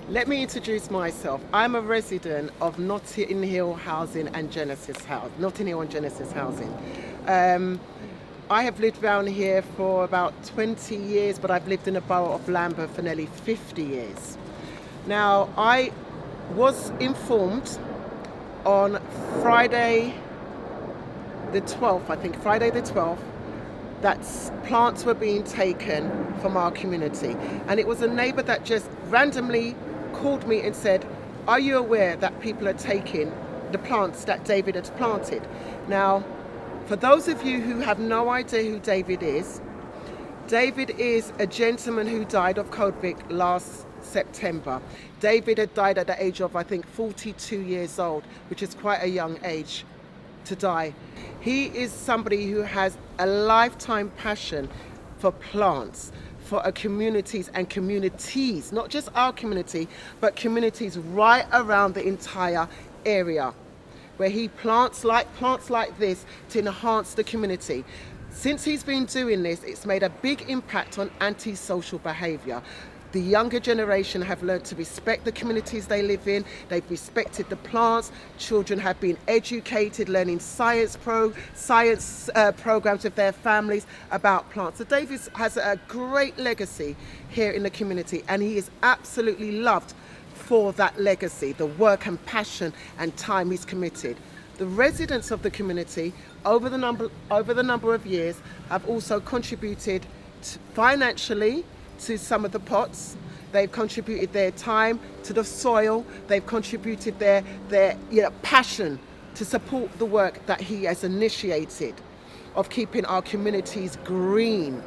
Let me introduce myself. I'm a resident of Notting Hill Housing and Genesis House, Notting Hill and Genesis Housing. Um, I have lived around here for about 20 years, but I've lived in the borough of Lambeth for nearly 50 years. Now, I was informed on Friday the 12th, I think, Friday the 12th, that plants were being taken from our community. And it was a neighbour that just randomly called me and said, "Are you aware that people are taking the plants that David has planted?" Now, for those of you who have no idea who David is a gentleman who died of COVID last September. David had died at the age of, I think, 42 years old, which is quite a young age to die. He is somebody who has a lifetime passion for plants, for our communities and communities, not just our community, but communities right around the entire area, where he plants like this to enhance the community. Since he's been doing this, it's made a big impact on antisocial behaviour. The younger generation have learned to respect the communities they live in. They've respected the plants. Children have been educated, learning science programs with their families about plants. So David has a great legacy here in the community, and he is absolutely loved for that legacy, the work and passion and time he's committed. The residents of the community over the number of years have also contributed financially to some of the pots. They've contributed their time to the soil. They've contributed their passion to support the work that he has initiated of keeping our communities green.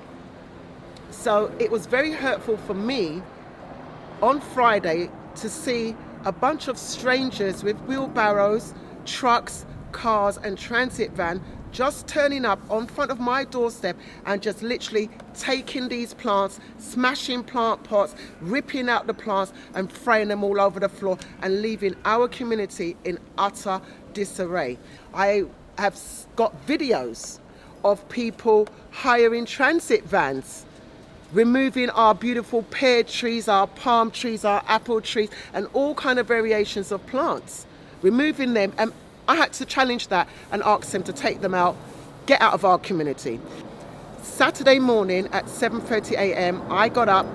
So it was very hurtful for me on Friday to see a bunch of strangers with wheelbarrows, trucks, cars and transit van just turning up on front of my doorstep and just literally taking these plants, smashing plant pots, ripping out the plants and throwing them all over the floor and leaving our community in utter disarray. I have got videos of people hiring transit vans, removing our beautiful pear trees, our palm trees, our apple trees and all kind of variations of plants, removing them, and I had to challenge that and ask them to take them out, get out of our community. Saturday morning at 7:30 a.m. I got up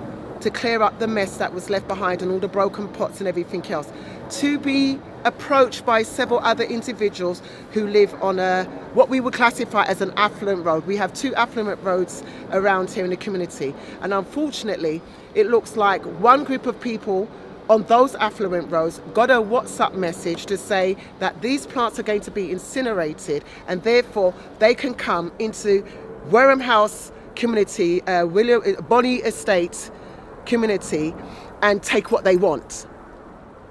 to clear up the mess that was left behind and all the broken pots and everything else, to be approached by several other individuals who live on what we would classify as an affluent road. We have two affluent roads around here in the community, and unfortunately it looks like one group of people on those affluent roads got a WhatsApp message to say that these plants are going to be incinerated and therefore they can come into Wareham House community, Bonnie Estate community and take what they want.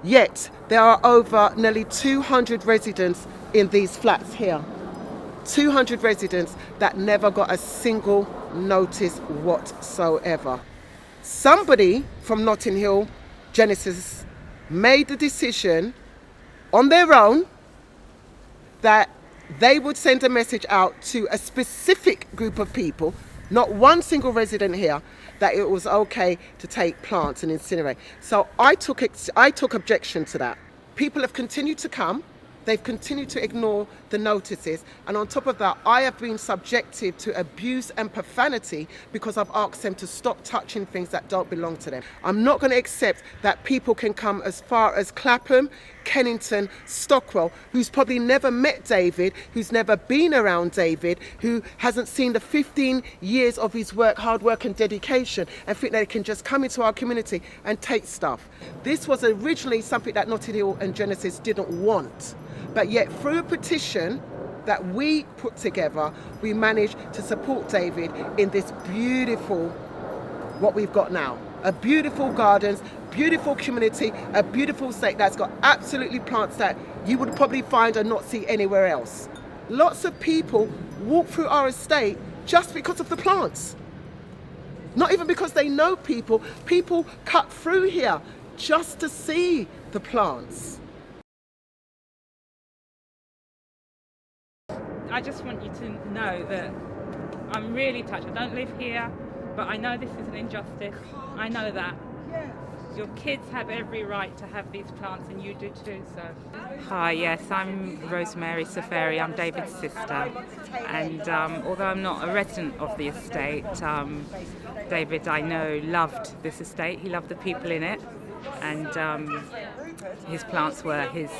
Yet there are over nearly 200 residents in these flats here. 200 residents that never got a single notice whatsoever. Somebody from Notting Hill Genesis made the decision on their own that they would send a message out to a specific group of people, not one single resident here, that it was okay to take plants and incinerate. So I took objection to that. People have continued to come. They've continued to ignore the notices, and on top of that, I have been subjected to abuse and profanity because I've asked them to stop touching things that don't belong to them. I'm not going to accept that people can come as far as Clapham, Kennington, Stockwell, who's probably never met David, who's never been around David, who hasn't seen the 15 years of his work, hard work and dedication, and think they can just come into our community and take stuff. This was originally something that Notting Hill and Genesis didn't want. But yet through a petition that we put together, we managed to support David in this beautiful, what we've got now. A beautiful gardens, beautiful community, a beautiful estate that's got absolutely plants that you would probably find and not see anywhere else. Lots of people walk through our estate just because of the plants. Not even because they know people. People cut through here just to see the plants. I just want you to know that I'm really touched. I don't live here, but I know this is an injustice. I know that. Your kids have every right to have these plants, and you do too. So, hi, yes, I'm Rosemary Sieferhi. I'm David's sister, and although I'm not a resident of the estate, David, I know, loved this estate. He loved the people in it, and his plants were his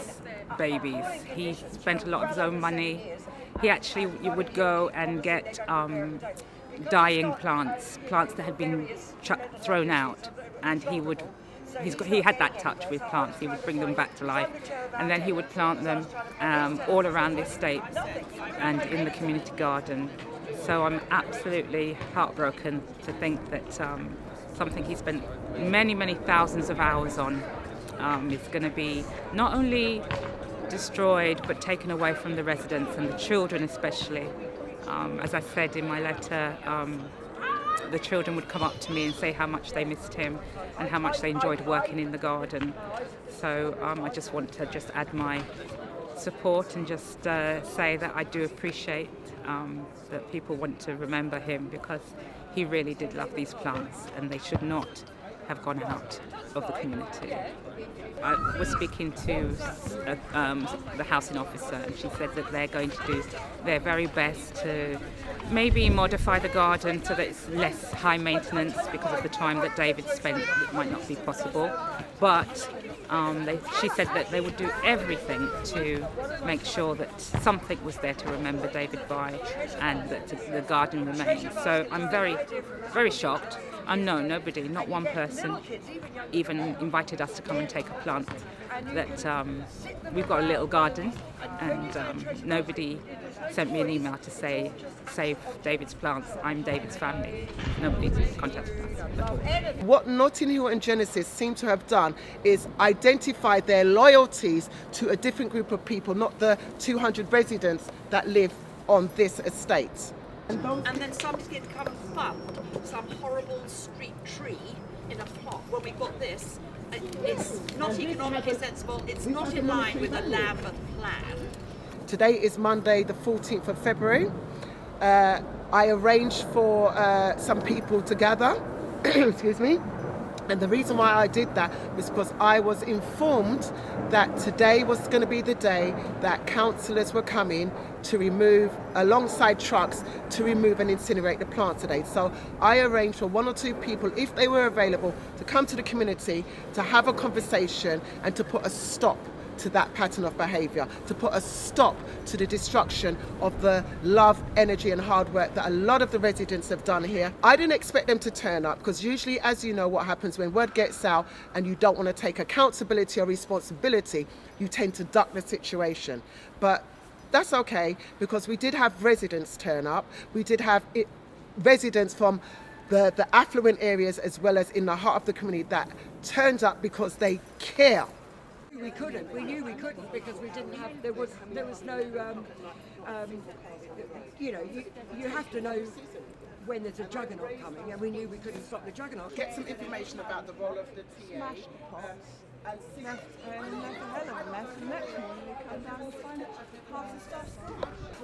babies. He spent a lot of his own money. He actually would go and get dying plants that had been thrown out, and he had that touch with plants. He would bring them back to life, and then he would plant them all around the estate and in the community garden. So I'm absolutely heartbroken to think that something he spent many thousands of hours on is going to be not only destroyed but taken away from the residents and the children especially. As I said in my letter, the children would come up to me and say how much they missed him and how much they enjoyed working in the garden. So I just want to add my support and just say that I do appreciate that people want to remember him, because he really did love these plants and they should not have gone out of the community. I was speaking to the housing officer, and she said that they're going to do their very best to maybe modify the garden so that it's less high maintenance, because of the time that David spent it might not be possible. But she said that they would do everything to make sure that something was there to remember David by, and that the garden remains. So I'm very shocked. Nobody, not one person, even invited us to come and take a plant. That we've got a little garden, and nobody sent me an email to say, save David's plants, I'm David's family. Nobody contacted us at all. What Notting Hill and Genesis seem to have done is identify their loyalties to a different group of people, not the 200 residents that live on this estate. And then somebody's going to come and fund some horrible street tree in a plot. When we've got this, it's not economically sensible, it's not in line with the Lambeth plan. Today is Monday the 14th of February. I arranged for some people to gather, excuse me, and the reason why I did that was because I was informed that today was going to be the day that councillors were coming to remove, alongside trucks, to remove and incinerate the plant today. So I arranged for one or two people, if they were available, to come to the community to have a conversation and to put a stop to that pattern of behaviour, to put a stop to the destruction of the love, energy and hard work that a lot of the residents have done here. I didn't expect them to turn up, because usually, as you know, what happens when word gets out and you don't want to take accountability or responsibility, you tend to duck the situation. But that's okay, because we did have residents turn up. We did have residents from the affluent areas as well as in the heart of the community that turned up because they care. We couldn't. We knew we couldn't because we didn't have. There was no. You have to know when there's a juggernaut coming, and we knew we couldn't stop the juggernaut. Get some information about the role of the TA.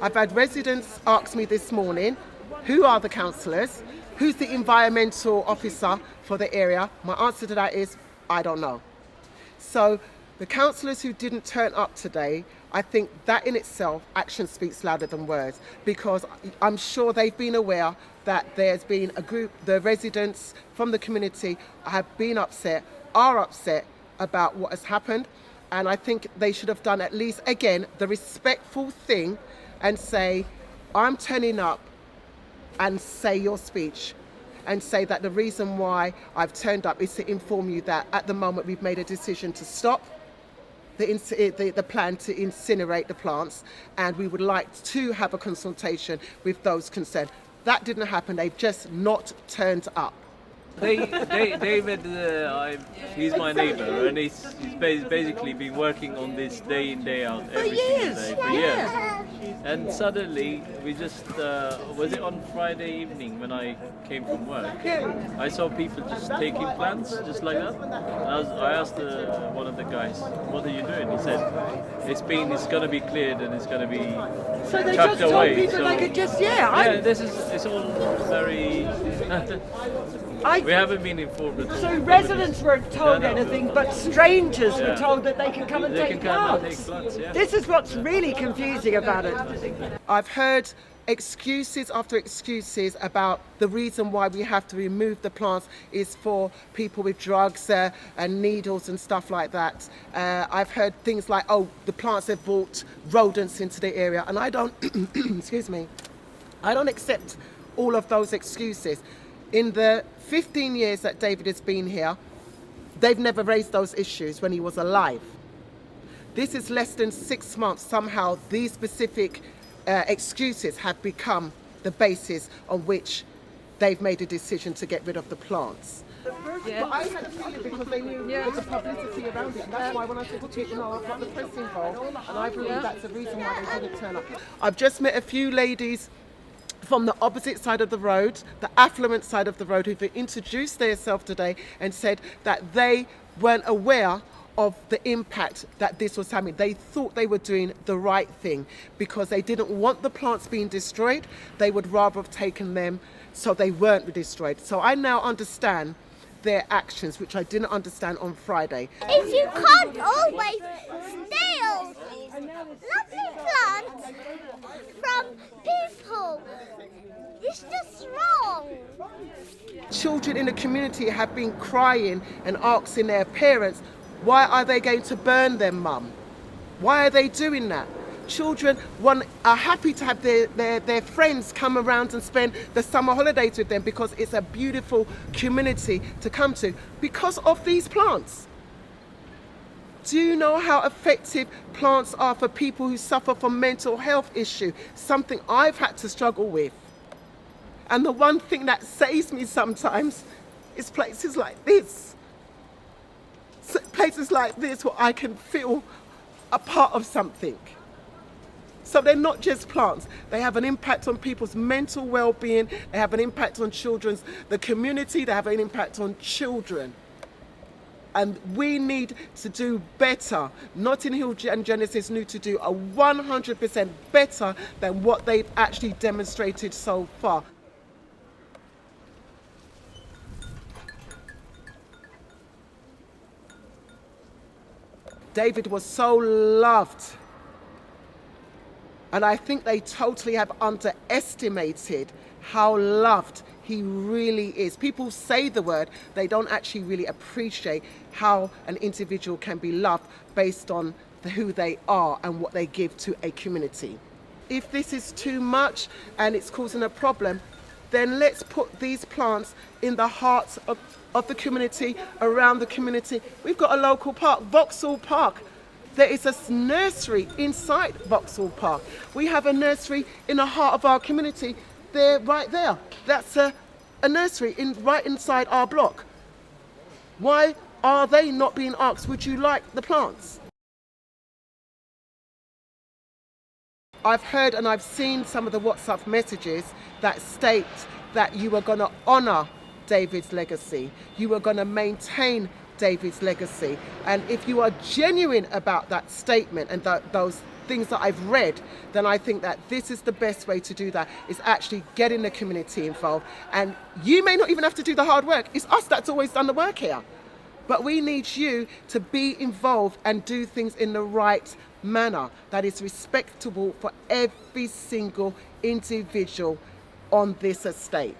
I've had residents ask me this morning, who are the councillors? Who's the environmental officer for the area? My answer to that is, I don't know. So the councillors who didn't turn up today, I think that in itself, action speaks louder than words, because I'm sure they've been aware that there's been a group, the residents from the community have been upset, are upset about what has happened. And I think they should have done at least, again, the respectful thing and say, I'm turning up, and say your speech. And say that the reason why I've turned up is to inform you that at the moment we've made a decision to stop the plan to incinerate the plants, and we would like to have a consultation with those concerned. That didn't happen. They've just not turned up. David, he's my neighbour, and he's basically been working on this day in, day out every single day for years. And suddenly, we just, was it on Friday evening when I came from work? I saw people just taking plants, just like that. And I asked one of the guys, what are you doing? He said, it's going to be cleared and it's going to be So they chucked just told away. people So, they could just, yeah, it's all very... We haven't been informed at all. So residents weren't told No, no. anything, but strangers were Yeah. told that they can come and They take can come and plants. take plants, yeah. This is what's really confusing about it. I've heard excuses after excuses about the reason why we have to remove the plants is for people with drugs and needles and stuff like that. I've heard things like, oh, the plants have brought rodents into the area, and I don't, excuse me, I don't accept all of those excuses. In the 15 years that David has been here, they've never raised those issues when he was alive. This is less than 6 months. Somehow these specific excuses have become the basis on which they've made a decision to get rid of the plants. But I had a feeling because they knew the publicity around it. That's why when I said to people, no, I've got the press involved, and I believe that's the reason why they didn't turn up. I've just met a few ladies from the opposite side of the road, the affluent side of the road, who've introduced themselves today and said that they weren't aware of the impact that this was having. They thought they were doing the right thing because they didn't want the plants being destroyed. They would rather have taken them so they weren't destroyed. So I now understand their actions, which I didn't understand on Friday. If you can't always steal lovely plants from people, it's just wrong. Children in the community have been crying and asking their parents, why are they going to burn them, Mum? Why are they doing that? Children are happy to have their friends come around and spend the summer holidays with them because it's a beautiful community to come to because of these plants. Do you know how effective plants are for people who suffer from mental health issues? Something I've had to struggle with. And the one thing that saves me sometimes is places like this. Places like this where I can feel a part of something. So they're not just plants. They have an impact on people's mental well-being. They have an impact on the community. They have an impact on children. And we need to do better. Notting Hill and Genesis need to do a 100% better than what they've actually demonstrated so far. David was so loved. And I think they totally have underestimated how loved he really is. People say the word, they don't actually really appreciate how an individual can be loved based on who they are and what they give to a community. If this is too much and it's causing a problem, then let's put these plants in the hearts of the community, around the community. We've got a local park, Vauxhall Park. There is a nursery inside Vauxhall Park. We have a nursery in the heart of our community. They're right there. That's a nursery right inside our block. Why are they not being asked, would you like the plants? I've heard and I've seen some of the WhatsApp messages that state that you are going to honour David's legacy. You are going to maintain David's legacy. And if you are genuine about that statement and those things that I've read, then I think that this is the best way to do that, is actually getting the community involved. And you may not even have to do the hard work. It's us that's always done the work here. But we need you to be involved and do things in the right manner that is respectable for every single individual on this estate.